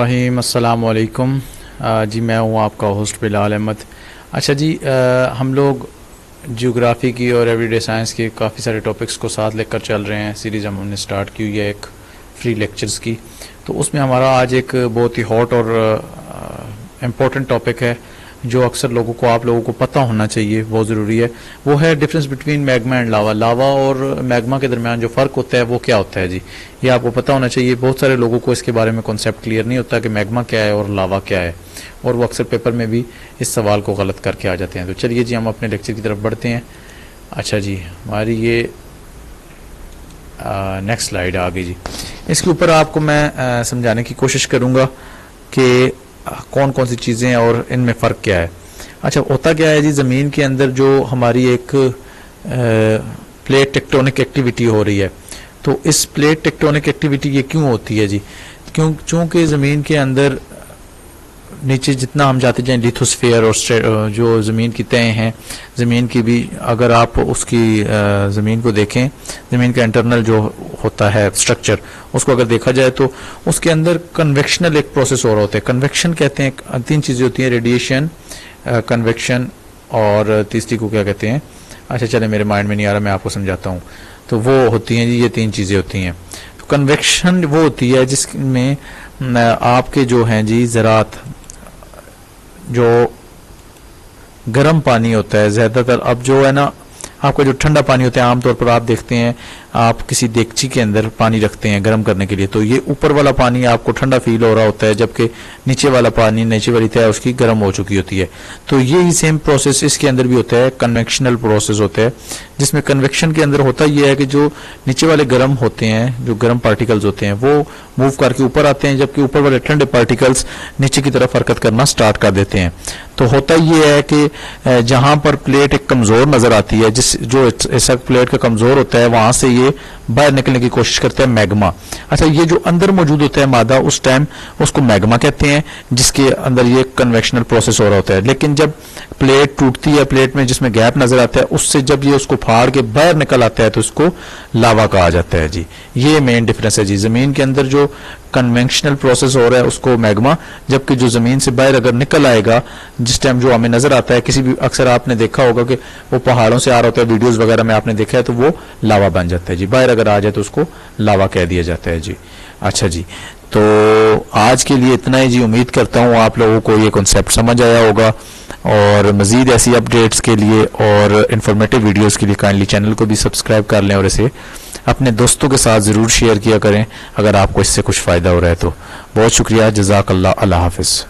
الرحیم السلام علیکم جی میں ہوں آپ کا ہوسٹ بلال احمد. اچھا جی ہم لوگ جیوگرافی کی اور ایوری ڈے سائنس کے کافی سارے ٹاپکس کو ساتھ لے کر چل رہے ہیں. سیریز ہم نے سٹارٹ کی ہوئی ہے ایک فری لیکچرز کی, تو اس میں ہمارا آج ایک بہت ہی ہاٹ اور امپورٹنٹ ٹاپک ہے جو اکثر لوگوں کو آپ لوگوں کو پتہ ہونا چاہیے, بہت ضروری ہے. وہ ہے ڈفرینس بٹوین میگما اینڈ لاوا. لاوا اور میگما کے درمیان جو فرق ہوتا ہے وہ کیا ہوتا ہے جی, یہ آپ کو پتہ ہونا چاہیے. بہت سارے لوگوں کو اس کے بارے میں کنسیپٹ کلیئر نہیں ہوتا کہ میگما کیا ہے اور لاوا کیا ہے, اور وہ اکثر پیپر میں بھی اس سوال کو غلط کر کے آ جاتے ہیں. تو چلیے جی ہم اپنے لیکچر کی طرف بڑھتے ہیں. اچھا جی ہماری یہ نیکسٹ سلائیڈ آ گئی جی. اس کے اوپر آپ کو میں سمجھانے کی کوشش کروں گا کہ کون کون سی چیزیں اور ان میں فرق کیا ہے. اچھا ہوتا کیا ہے جی, زمین کے اندر جو ہماری ایک پلیٹ ٹیکٹونک ایکٹیویٹی ہو رہی ہے, تو اس پلیٹ ٹیکٹونک ایکٹیویٹی یہ کیوں ہوتی ہے جی؟ چونکہ زمین کے اندر نیچے جتنا ہم جاتے جائیں لیتھوسفیئر اور جو زمین کی تہیں ہیں, زمین کی بھی اگر آپ اس کی زمین کو دیکھیں, زمین کا انٹرنل جو ہوتا ہے اسٹرکچر, اس کو اگر دیکھا جائے تو اس کے اندر کنویکشنل ایک پروسیس ہو رہا ہوتا ہے. کنویکشن کہتے ہیں, تین چیزیں ہوتی ہیں, ریڈیشن, کنویکشن اور تیسری کو کیا کہتے ہیں, اچھا چلے میرے مائنڈ میں نہیں آ رہا, میں آپ کو سمجھاتا ہوں. تو وہ ہوتی ہیں جی, یہ تین چیزیں ہوتی ہیں. تو کنویکشن وہ ہوتی ہے جس میں آپ کے جو ہیں جی ذرات, جو گرم پانی ہوتا ہے زیادہ تر, اب جو ہے نا آپ کا جو ٹھنڈا پانی ہوتا ہے, عام طور پر آپ دیکھتے ہیں آپ کسی دیگچی کے اندر پانی رکھتے ہیں گرم کرنے کے لیے, تو یہ اوپر والا پانی آپ کو ٹھنڈا فیل ہو رہا ہوتا ہے, جبکہ نیچے والا پانی, نیچے والی تہ اس کی گرم ہو چکی ہوتی ہے. تو یہی سیم پروسیس اس کے اندر بھی ہوتا ہے, کنویکشنل پروسیس ہوتا ہے, جس میں کنویکشن کے اندر ہوتا یہ ہے کہ جو نیچے والے گرم ہوتے ہیں, جو گرم پارٹیکلز ہوتے ہیں, وہ موو کر کے اوپر آتے ہیں, جبکہ اوپر والے ٹھنڈے پارٹیکلز نیچے کی طرف حرکت کرنا سٹارٹ کر دیتے ہیں. تو ہوتا یہ ہے کہ جہاں پر پلیٹ ایک کمزور نظر آتی ہے, جو ایسا پلیٹ کا کمزور ہوتا ہے, وہاں سے یہ باہر نکلنے کی کوشش کرتے ہیں میگما. اچھا یہ جو اندر موجود ہوتا ہے مادہ, اس ٹائم اس کو میگما کہتے ہیں, جس کے اندر یہ کنویکشنل پروسیس ہو رہا ہوتا ہے. لیکن جب پلیٹ ٹوٹتی ہے, پلیٹ میں جس میں گیپ نظر آتا ہے, اس سے جب یہ اس کو پھاڑ کے باہر نکل آتا ہے تو اس کو لاوا کہا جاتا ہے جی. یہ مین ڈفرینس ہے جی. زمین کے اندر جو کنویکشنل پروسیس ہو رہا ہے اس کو میگما, جبکہ جو زمین سے باہر اگر نکل آئے گا جس ٹائم جو ہمیں نظر آتا ہے, کسی بھی اکثر آپ نے دیکھا ہوگا کہ وہ پہاڑوں سے آ رہا ہوتا ہے, ویڈیوز وغیرہ میں آپ نے دیکھا ہے, تو وہ لاوا بن جاتا ہے جی. باہر اگر آ جائے تو اس کو لاوا کہہ دیا جاتا ہے جی. اچھا جی تو آج کے لیے اتنا ہی جی. امید کرتا ہوں آپ لوگوں کو یہ کنسیپٹ سمجھ آیا ہوگا, اور مزید ایسی اپڈیٹس کے لیے اور انفارمیٹیو ویڈیوز کے لیے کائنڈلی چینل کو بھی سبسکرائب کر لیں, اور اسے اپنے دوستوں کے ساتھ ضرور شیئر کیا کریں اگر آپ کو اس سے کچھ فائدہ ہو رہا ہے تو. بہت شکریہ, جزاک اللہ, اللہ حافظ.